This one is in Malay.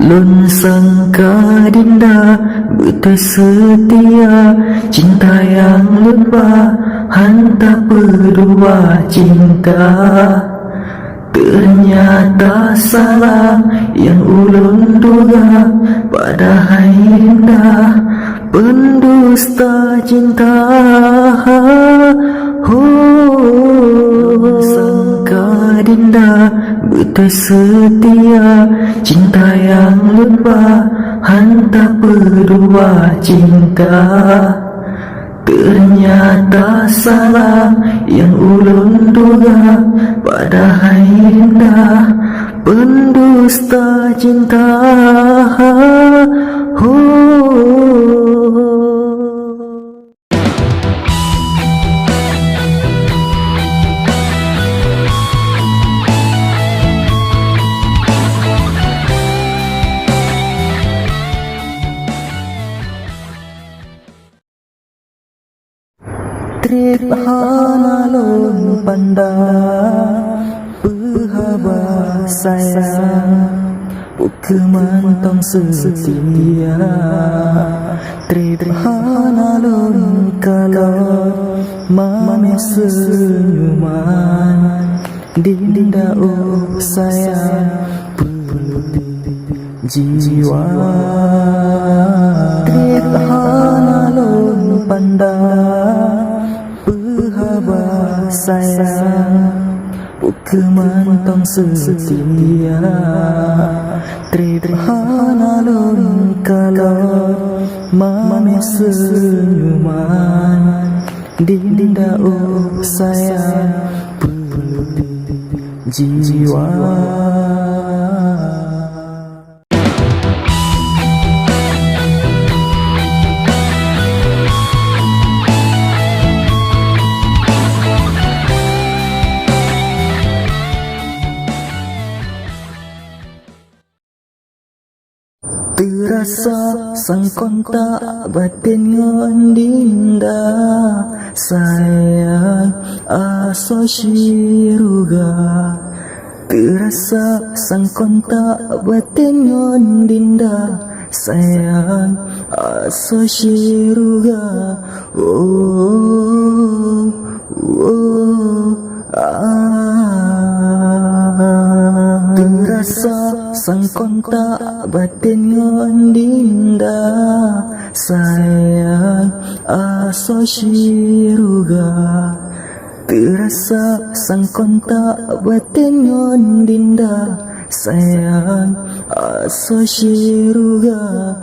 Lun sangka dinda betul setia, cinta yang lupa hantar berdua cinta. Ternyata salah yang ulun duga, padahal indah pendusta cinta. Sangka dinda betul setia, cinta yang lupa hantar berdua cinta. Ternyata salah yang ulun duga, padahal indah pendusta cinta. Trip hanalun pandang pehaba sayang, bukeman tong setia. Trip hanalun kalau mame senyuman, dinda sayang jiwa. Trip hanalun pandang pehaba sayang, bukeman tong setia. Trip hanalun kalau mame senyuman, dinda sayang jiwa. Terasa sang kontak batin ngon dinda sayang aso syiruga. Terasa sang kontak batin ngon dinda sayang aso syiruga. Terasa sang kontak batin ngon dinda sayang aso syiruga. Terasa sang kontak batin ngon dinda sayang aso syiruga.